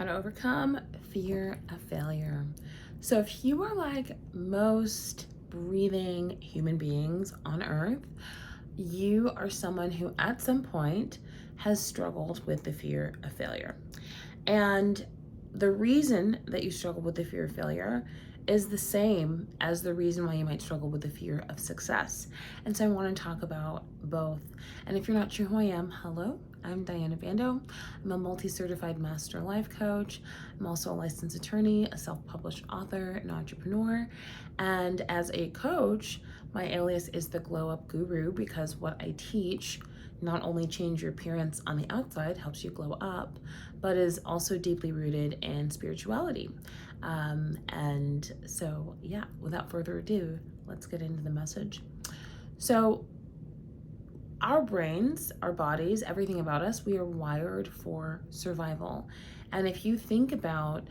how to overcome fear of failure. So if you are like most breathing human beings on earth, you are someone who at some point has struggled with the fear of failure. And the reason that you struggle with the fear of failure is the same as the reason why you might struggle with the fear of success. And so I want to talk about both. And if you're not sure who I am, hello, I'm Diana Bandoh. I'm a multi-certified master life coach. I'm also a licensed attorney, a self-published author, an entrepreneur. And as a coach, my alias is the Glow Up Guru because what I teach not only change your appearance on the outside, helps you glow up, but is also deeply rooted in spirituality. And so, yeah, without further ado, let's get into the message. So, our brains, our bodies, everything about us, we are wired for survival. And if you think about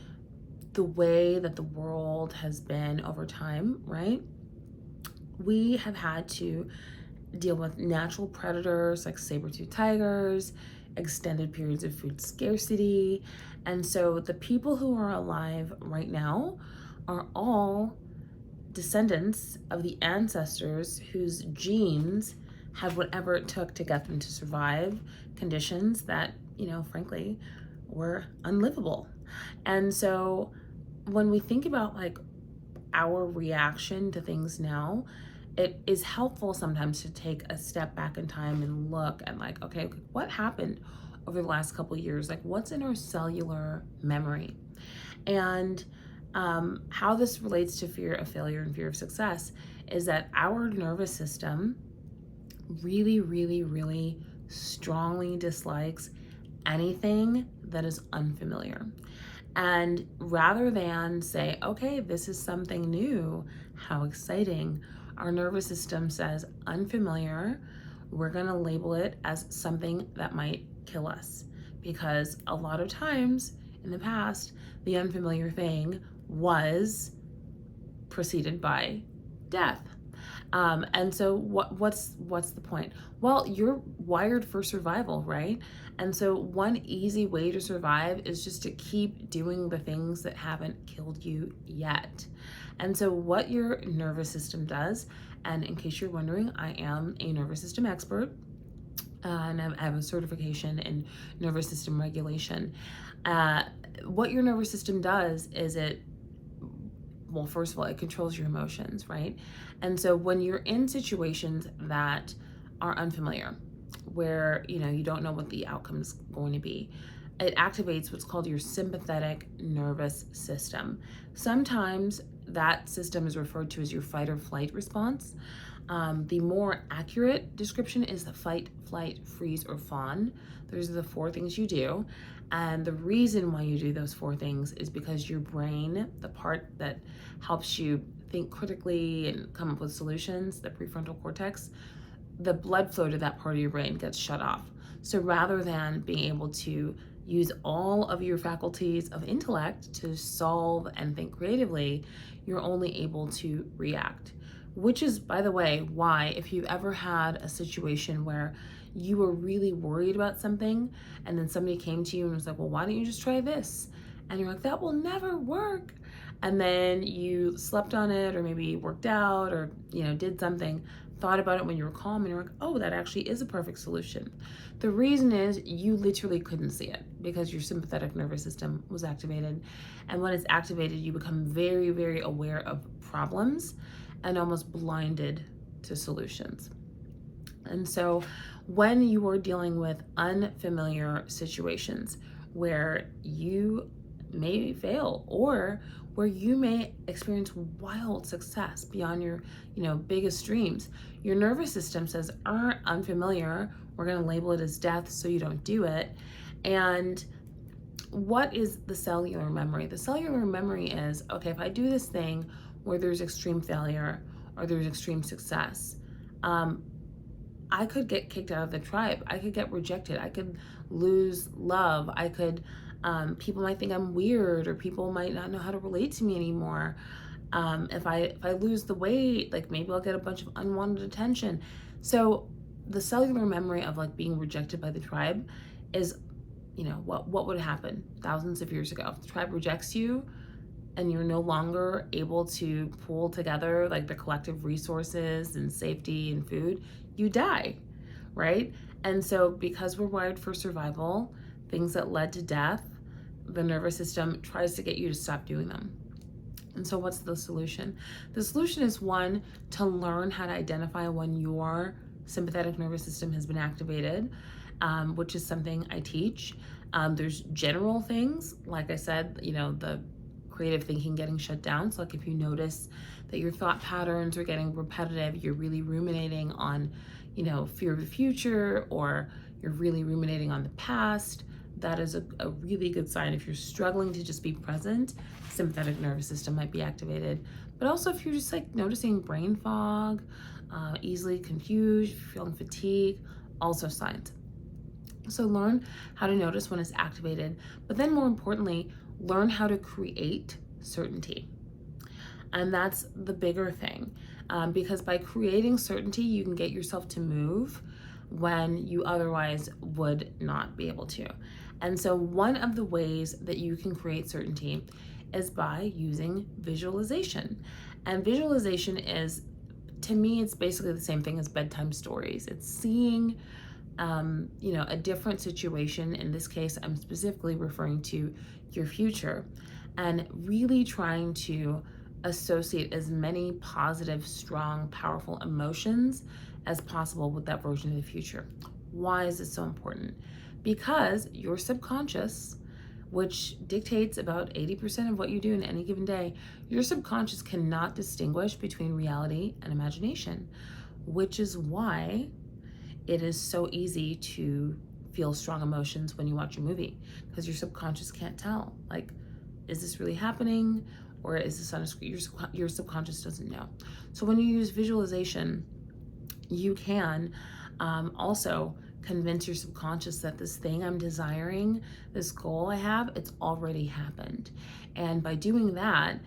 the way that the world has been over time, right? We have had to deal with natural predators like saber-toothed tigers, extended periods of food scarcity. And so the people who are alive right now are all descendants of the ancestors whose genes had whatever it took to get them to survive conditions that, frankly, were unlivable. And so when we think about like our reaction to things now, it is helpful sometimes to take a step back in time and look at like, okay, what happened over the last couple of years? Like what's in our cellular memory? And how this relates to fear of failure and fear of success is that our nervous system really, really, really strongly dislikes anything that is unfamiliar. And rather than say, okay, this is something new, how exciting, our nervous system says unfamiliar, we're gonna label it as something that might kill us. Because a lot of times in the past, the unfamiliar thing was preceded by death. And so what's the point? Well, you're wired for survival, right? And so one easy way to survive is just to keep doing the things that haven't killed you yet. And so what your nervous system does, and in case you're wondering, I am a nervous system expert, and I have a certification in nervous system regulation. What your nervous system does is well, first of all, it controls your emotions, right? And so when you're in situations that are unfamiliar, where you don't know what the outcome is going to be, it activates what's called your sympathetic nervous system. Sometimes that system is referred to as your fight or flight response. The more accurate description is the fight, flight, freeze, or fawn. Those are the four things you do. And the reason why you do those four things is because your brain, the part that helps you think critically and come up with solutions, the prefrontal cortex, the blood flow to that part of your brain gets shut off. So rather than being able to use all of your faculties of intellect to solve and think creatively, you're only able to react. Which is, by the way, why if you've ever had a situation where you were really worried about something and then somebody came to you and was like, well, why don't you just try this? And you're like, that will never work. And then you slept on it, or maybe worked out, or did something, thought about it when you were calm, and you're like, oh, that actually is a perfect solution. The reason is you literally couldn't see it because your sympathetic nervous system was activated. And when it's activated, you become very, very aware of problems and almost blinded to solutions. And so when you are dealing with unfamiliar situations where you may fail, or where you may experience wild success beyond your biggest dreams, your nervous system says, unfamiliar, we're going to label it as death so you don't do it. And what is the cellular memory? The cellular memory is, okay, if I do this thing where there's extreme failure or there's extreme success, I could get kicked out of the tribe. I could get rejected. I could lose love. I could, people might think I'm weird, or people might not know how to relate to me anymore. If I lose the weight, like maybe I'll get a bunch of unwanted attention. So the cellular memory of like being rejected by the tribe is, what would happen thousands of years ago? If the tribe rejects you and you're no longer able to pull together like the collective resources and safety and food, you die, right? And so because we're wired for survival, things that led to death, the nervous system tries to get you to stop doing them. And so what's the solution? The solution is, one, to learn how to identify when your sympathetic nervous system has been activated, which is something I teach. There's general things, like I said, the creative thinking getting shut down. So like if you notice that your thought patterns are getting repetitive, you're really ruminating on, fear of the future, or you're really ruminating on the past, that is a really good sign. If you're struggling to just be present, sympathetic nervous system might be activated. But also if you're just like noticing brain fog, easily confused, feeling fatigue, also signs. So learn how to notice when it's activated, but then more importantly, learn how to create certainty. And that's the bigger thing, because by creating certainty, you can get yourself to move when you otherwise would not be able to. And so one of the ways that you can create certainty is by using visualization. And visualization is, to me, it's basically the same thing as bedtime stories. It's seeing a different situation. In this case, I'm specifically referring to your future, and really trying to associate as many positive, strong, powerful emotions as possible with that version of the future. Why is this so important? Because your subconscious, which dictates about 80% of what you do in any given day, your subconscious cannot distinguish between reality and imagination, which is why it is so easy to feel strong emotions when you watch a movie, because your subconscious can't tell, like, is this really happening, or is this on a screen? Your subconscious doesn't know. So when you use visualization, you can also convince your subconscious that this thing I'm desiring, this goal I have, it's already happened. And by doing that,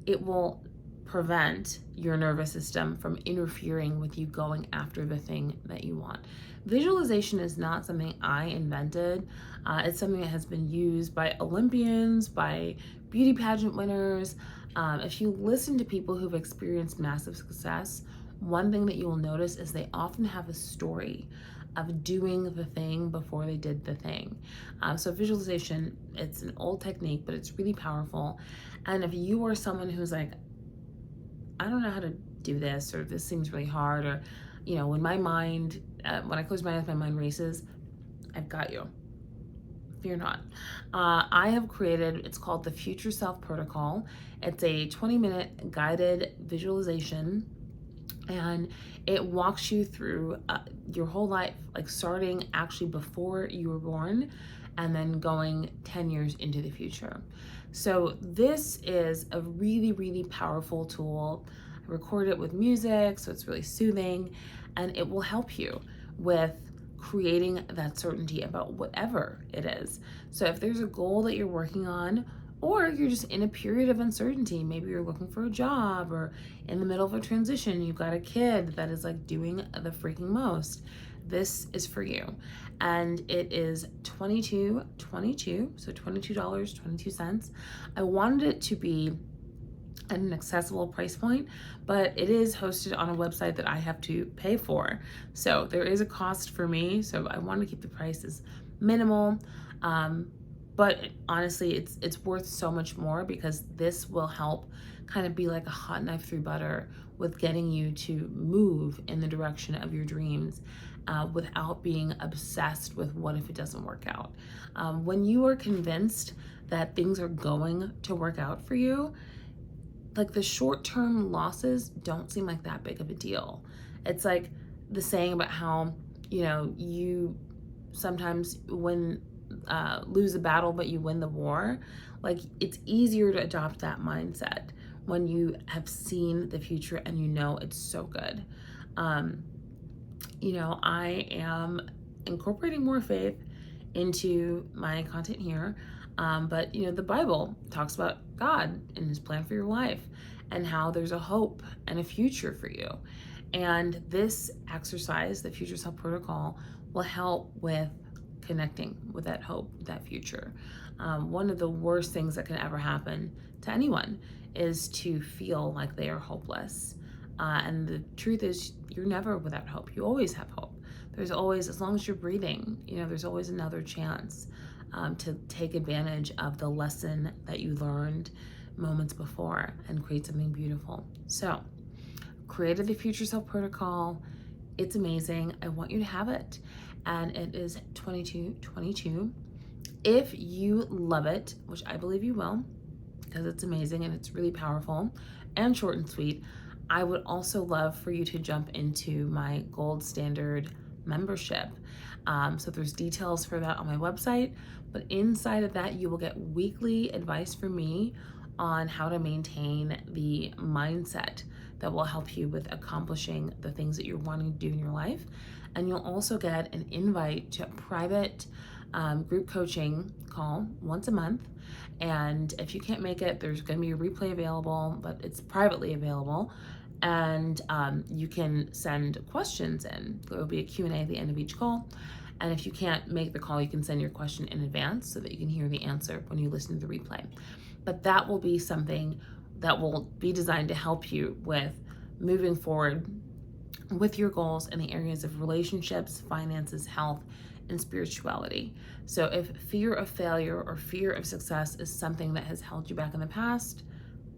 it will prevent your nervous system from interfering with you going after the thing that you want. Visualization is not something I invented. It's something that has been used by Olympians, by beauty pageant winners. If you listen to people who've experienced massive success, one thing that you will notice is they often have a story of doing the thing before they did the thing. So visualization, it's an old technique, but it's really powerful. And if you are someone who's like, I don't know how to do this, or this seems really hard, or, when I close my eyes, my mind races, I've got you. Fear not. I have created, it's called the Future Self Protocol. It's a 20-minute guided visualization, and it walks you through your whole life, like starting actually before you were born and then going 10 years into the future. So this is a really, really powerful tool. I record it with music, so it's really soothing, and it will help you with creating that certainty about whatever it is. So if there's a goal that you're working on, or you're just in a period of uncertainty, maybe you're looking for a job, or in the middle of a transition, you've got a kid that is like doing the freaking most, this is for you. And it is $22.22, so $22.22. I wanted it to be at an accessible price point, but it is hosted on a website that I have to pay for. So there is a cost for me, so I want to keep the prices minimal. But honestly, it's worth so much more, because this will help kind of be like a hot knife through butter with getting you to move in the direction of your dreams without being obsessed with what if it doesn't work out. When you are convinced that things are going to work out for you, like the short-term losses don't seem like that big of a deal. It's like the saying about how, you sometimes lose a battle, but you win the war. Like, it's easier to adopt that mindset when you have seen the future and it's so good. I am incorporating more faith into my content here. But the Bible talks about God and his plan for your life, and how there's a hope and a future for you. And this exercise, the Future Self Protocol, will help with connecting with that hope, that future. One of the worst things that can ever happen to anyone is to feel like they are hopeless. And the truth is, you're never without hope. You always have hope. There's always, as long as you're breathing, there's always another chance to take advantage of the lesson that you learned moments before and create something beautiful. So, created the Future Self Protocol. It's amazing. I want you to have it. And it is $22.22. If you love it, which I believe you will, because it's amazing and it's really powerful and short and sweet, I would also love for you to jump into my gold standard membership. So there's details for that on my website, but inside of that, you will get weekly advice from me on how to maintain the mindset that will help you with accomplishing the things that you're wanting to do in your life. And you'll also get an invite to a private group coaching call once a month. And if you can't make it, there's going to be a replay available, but it's privately available. And you can send questions in. There will be a Q&A at the end of each call. And if you can't make the call, you can send your question in advance so that you can hear the answer when you listen to the replay. But that will be something that will be designed to help you with moving forward with your goals in the areas of relationships, finances, health, and spirituality. So if fear of failure or fear of success is something that has held you back in the past,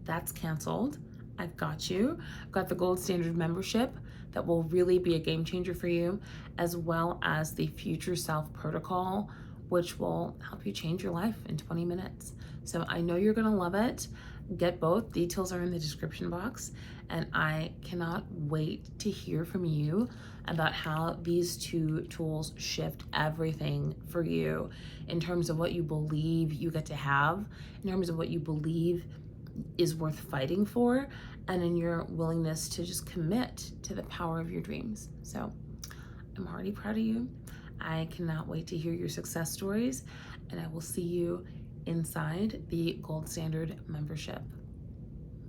that's canceled. I've got you. I've got the gold standard membership that will really be a game changer for you, as well as the Future Self Protocol, which will help you change your life in 20 minutes. So I know you're gonna love it. Get both. Details are in the description box. And I cannot wait to hear from you about how these two tools shift everything for you in terms of what you believe you get to have, in terms of what you believe is worth fighting for, and in your willingness to just commit to the power of your dreams. So I'm already proud of you. I cannot wait to hear your success stories, and I will see you inside the Gold Standard membership.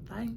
Bye.